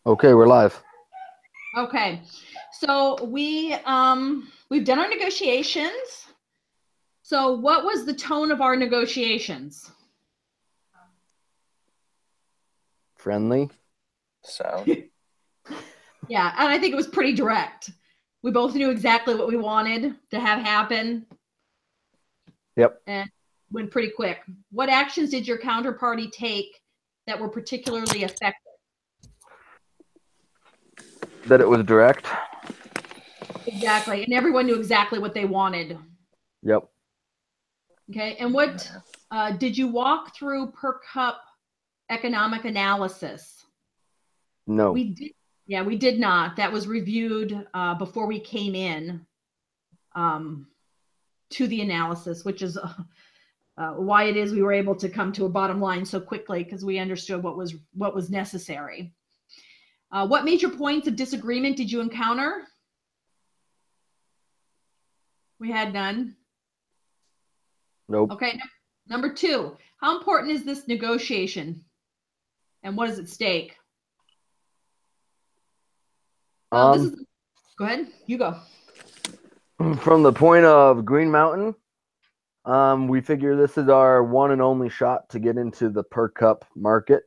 Okay, we're live. Okay, so we've done our negotiations. So what was the tone of our negotiations? Friendly. Sound. Yeah, and I think it was pretty direct. We both knew exactly what we wanted to have happen Yep. and went pretty quick. What actions did your counterparty take that were particularly effective? That it was direct. Exactly, and everyone knew exactly what they wanted. Yep. Okay, and what did you walk through per cup economic analysis? No. We did, yeah, we did not. That was reviewed before we came in um, to the analysis, which is why it is we were able to come to a bottom line so quickly because we understood what was necessary. What major points of disagreement did you encounter? We had none. Nope. Okay, number two, how important is this negotiation and what is at stake? Well, this Um, is, go ahead, you go. from the point of Green Mountain, we figure this is our one and only shot to get into the per cup market.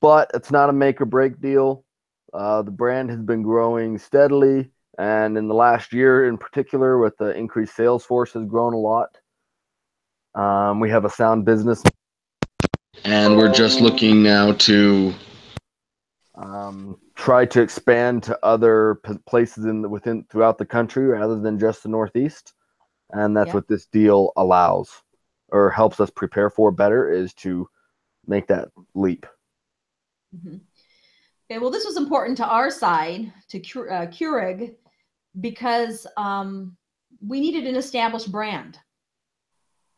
But it's not a make or break deal. The brand has been growing steadily, and in the last year in particular, with the increased sales force, has grown a lot. We have a sound business, and we're just looking now to try to expand to other places within throughout the country rather than just the Northeast. And that's Yeah. what this deal allows or helps us prepare for better, is to make that leap. Mm-hmm. Okay, well, this was important to our side, to Keurig, because we needed an established brand.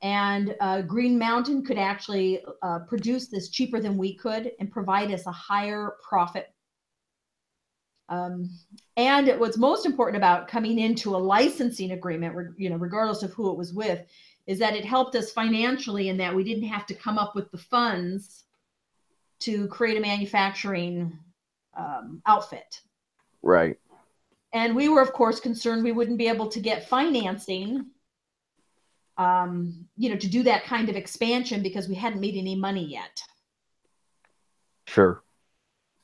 And Green Mountain could actually produce this cheaper than we could and provide us a higher profit. And what's most important about coming into a licensing agreement, regardless of who it was with, is that it helped us financially in that we didn't have to come up with the funds to create a manufacturing outfit. Right. And we were, of course, concerned we wouldn't be able to get financing, to do that kind of expansion because we hadn't made any money yet. Sure.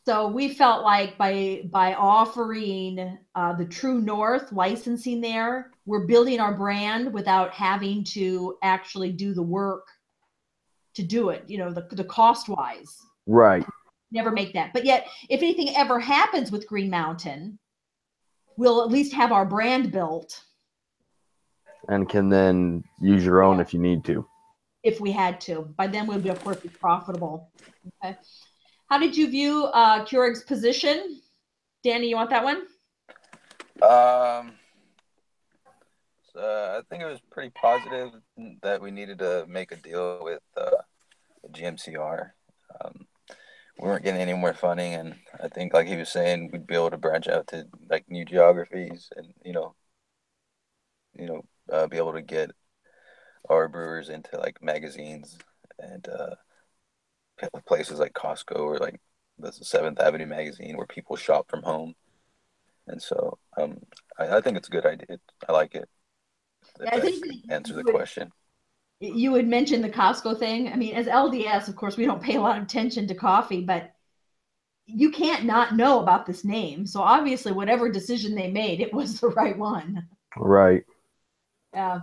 So we felt like by offering the True North licensing there, we're building our brand without having to actually do the work to do it, the cost wise. Right. Never make that. But yet, if anything ever happens with Green Mountain, we'll at least have our brand built. And can then use your own if you need to. If we had to. By then, we'd be, of course, be profitable. Okay. How did you view Keurig's position? Danny, you want that one? I think it was pretty positive that we needed to make a deal with GMCR. We weren't getting any more funding, and I think, like he was saying, we'd be able to branch out to like new geographies, and be able to get our brewers into like magazines and places like Costco or like the Seventh Avenue magazine where people shop from home. And so I think it's a good idea. I like it. If Yeah, I that think could answer the question. you would mention the Costco thing. I mean, as LDS, of course, we don't pay a lot of attention to coffee, but you can't not know about this name. So obviously, whatever decision they made, it was the right one. Right. Yeah.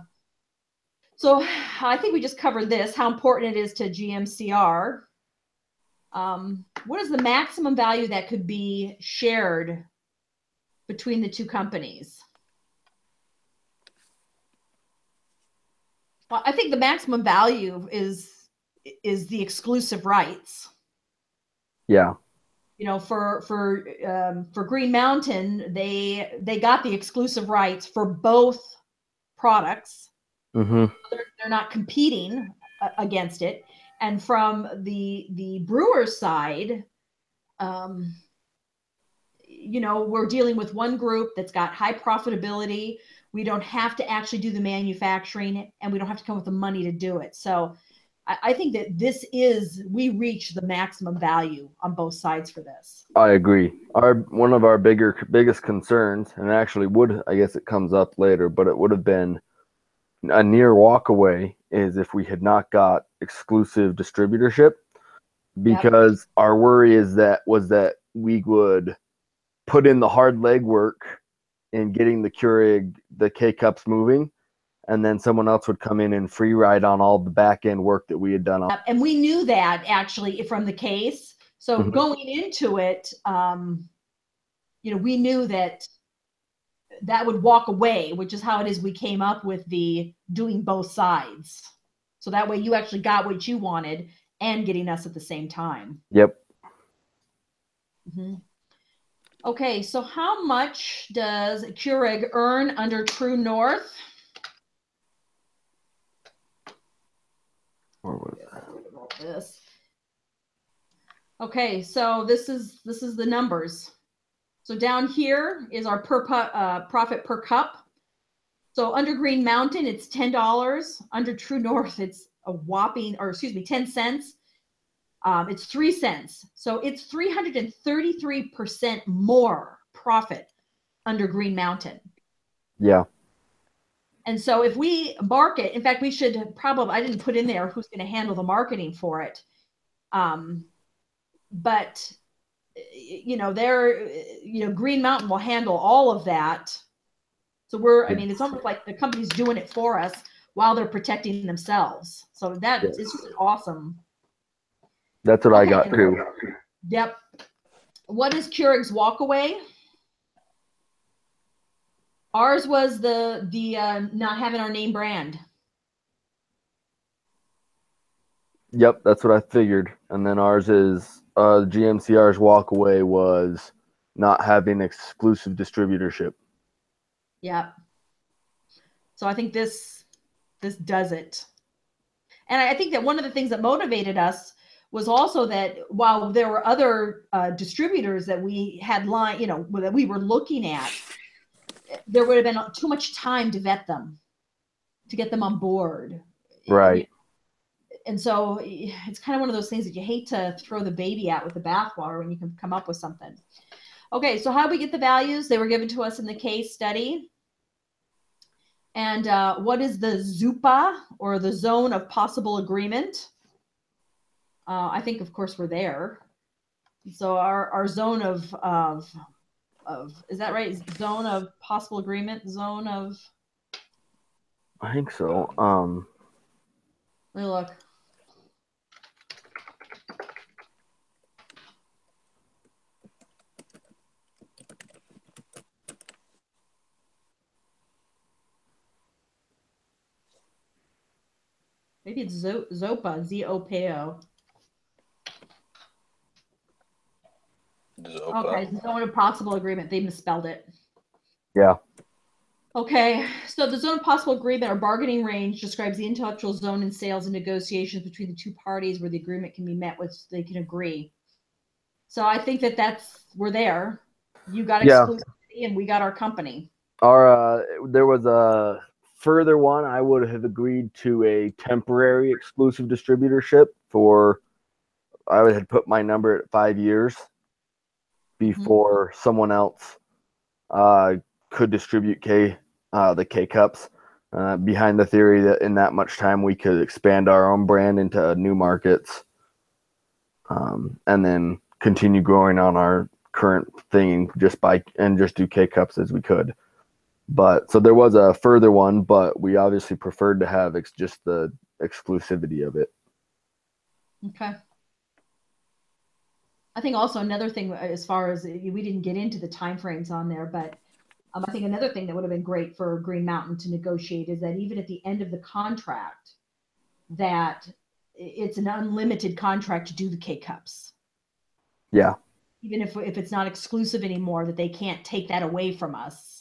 So I think we just covered this, how important it is to GMCR. What is the maximum value that could be shared between the two companies? Well, I think the maximum value is the exclusive rights. Yeah. For Green Mountain, they got the exclusive rights for both products. Mm-hmm. They're not competing against it. And from the brewer's side, we're dealing with one group that's got high profitability. We don't have to actually do the manufacturing, and we don't have to come with the money to do it. So I think that we reach the maximum value on both sides for this. I agree. One of our biggest concerns, and actually I guess it comes up later, but it would have been a near walk away, is if we had not got exclusive distributorship, because our worry was that we would put in the hard legwork in getting the Keurig, the K-Cups moving, and then someone else would come in and free ride on all the back end work that we had done. And we knew that actually from the case. So going into it, we knew that would walk away, which is how it is we came up with the doing both sides. So that way you actually got what you wanted and getting us at the same time. Yep. Okay, so how much does Keurig earn under True North? This. Okay, so this is the numbers. So down here is our profit per cup. So under Green Mountain, it's $10. Under True North, it's a whopping, 10 cents. It's 3 cents. So it's 333% more profit under Green Mountain. Yeah. And so if we market, in fact, we should probably, I didn't put in there who's going to handle the marketing for it. But Green Mountain will handle all of that. So it's almost like the company's doing it for us while they're protecting themselves. So it's just awesome. That's what I got too. Yep. What is Keurig's walkaway? Ours was the not having our name brand. Yep, that's what I figured. And then ours is GMCR's walkaway was not having exclusive distributorship. Yep. So I think this does it. And I think that one of the things that motivated us was also that while there were other distributors that we had that we were looking at, there would have been too much time to vet them, to get them on board. Right. And so it's kind of one of those things that you hate to throw the baby out with the bathwater when you can come up with something. Okay, so how do we get the values? They were given to us in the case study. And what is the ZUPA, or the zone of possible agreement? I think, of course, we're there. So our zone of is that right? Zone of possible agreement, zone of. I think so. Let me look. Maybe it's ZOPA, Z-O-P-O. Zopa. Okay, zone of possible agreement. They misspelled it. Yeah. Okay, so the zone of possible agreement or bargaining range describes the intellectual zone in sales and negotiations between the two parties where the agreement can be met with, they can agree. So I think we're there. You got exclusivity and we got our company. There was a further one. I would have agreed to a temporary exclusive distributorship I had put my number at 5 years before someone else could distribute the K-Cups, behind the theory that in that much time we could expand our own brand into new markets, and then continue growing on our current thing just do K-Cups as we could. But so there was a further one, but we obviously preferred to have just the exclusivity of it. Okay. I think also another thing, as far as we didn't get into the timeframes on there, but I think another thing that would have been great for Green Mountain to negotiate is that even at the end of the contract, that it's an unlimited contract to do the K-Cups. Yeah. Even if it's not exclusive anymore, that they can't take that away from us,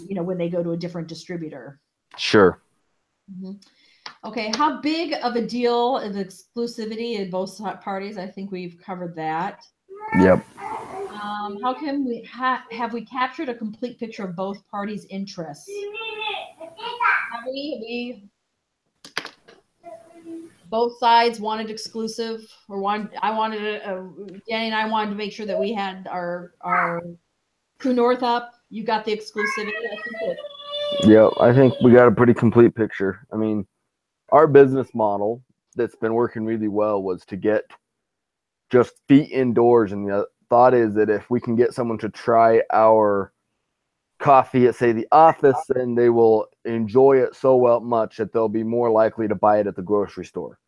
when they go to a different distributor. Sure. Mm-hmm. Okay, how big of a deal is exclusivity in both parties? I think we've covered that. Yep. How can we have we captured a complete picture of both parties' interests? Have we both sides wanted exclusive, or Danny and I wanted to make sure that we had our True North up. You got the exclusivity. Yeah, I think we got a pretty complete picture. I mean, our business model that's been working really well was to get just feet indoors, and the thought is that if we can get someone to try our coffee at, say, the office, then they will enjoy it so much that they'll be more likely to buy it at the grocery store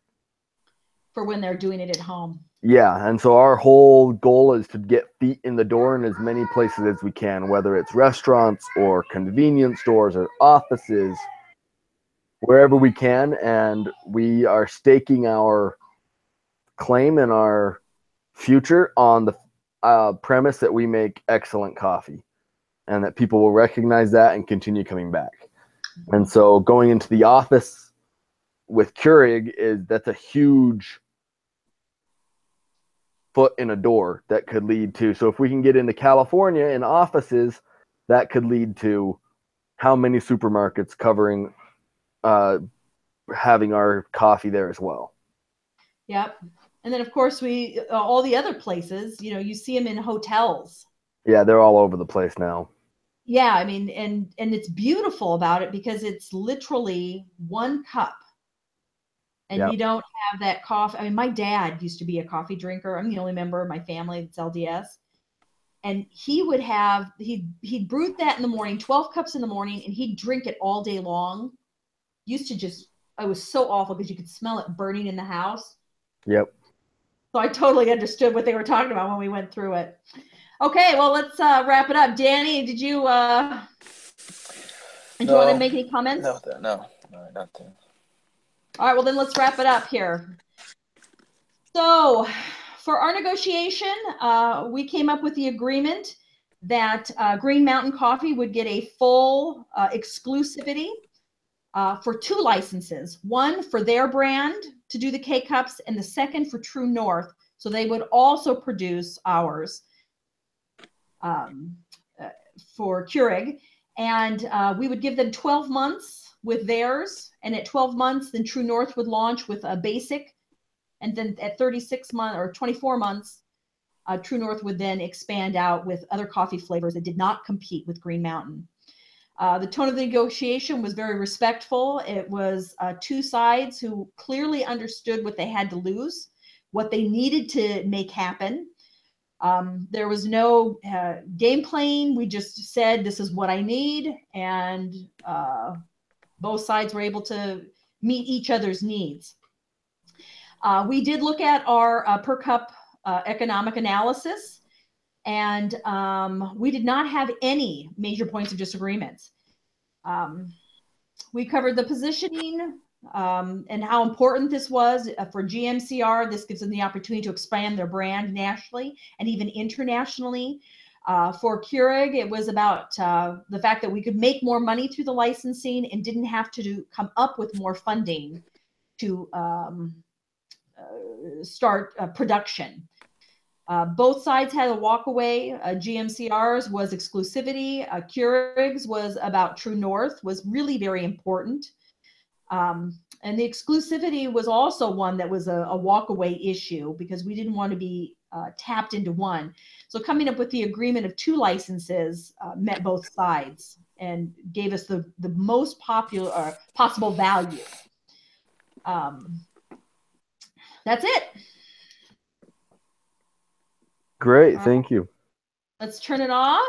for when they're doing it at home. Yeah, and so our whole goal is to get feet in the door in as many places as we can, whether it's restaurants or convenience stores or offices, wherever we can. And we are staking our claim and our future on the premise that we make excellent coffee and that people will recognize that and continue coming back. And so going into the office with Keurig that's a huge foot in a door that could lead to. So if we can get into California in offices, that could lead to how many supermarkets covering having our coffee there as well. Yep. And then of course we all the other places, you see them in hotels. Yeah, they're all over the place now. Yeah, I mean, and it's beautiful about it because it's literally one cup. And Yep. You don't have that coffee. I mean, my dad used to be a coffee drinker. I'm the only member of my family that's LDS. And he'd brew that in the morning, 12 cups in the morning, and he'd drink it all day long. It was so awful because you could smell it burning in the house. Yep. So I totally understood what they were talking about when we went through it. Okay, well, let's wrap it up. Danny, did you want to make any comments? No, nothing. All right, well, then let's wrap it up here. So for our negotiation, we came up with the agreement that Green Mountain Coffee would get a full exclusivity for 2 licenses, one for their brand to do the K-Cups and the second for True North. So they would also produce ours for Keurig. And we would give them 12 months with theirs. And at 12 months, then True North would launch with a basic. And then at 36 months or 24 months, True North would then expand out with other coffee flavors that did not compete with Green Mountain. The tone of the negotiation was very respectful. It was 2 sides who clearly understood what they had to lose, what they needed to make happen. There was no game playing. We just said, this is what I need. And both sides were able to meet each other's needs. We did look at our per cup economic analysis, and we did not have any major points of disagreements. We covered the positioning and how important this was for GMCR. This gives them the opportunity to expand their brand nationally and even internationally. For Keurig, it was about the fact that we could make more money through the licensing and didn't have to come up with more funding to start production. Both sides had a walkaway. GMCR's was exclusivity. Keurig's was about True North, was really very important. And the exclusivity was also one that was a walkaway issue because we didn't want to be tapped into one. So coming up with the agreement of 2 licenses met both sides and gave us the most possible value. That's it. Great. Thank you. Let's turn it off.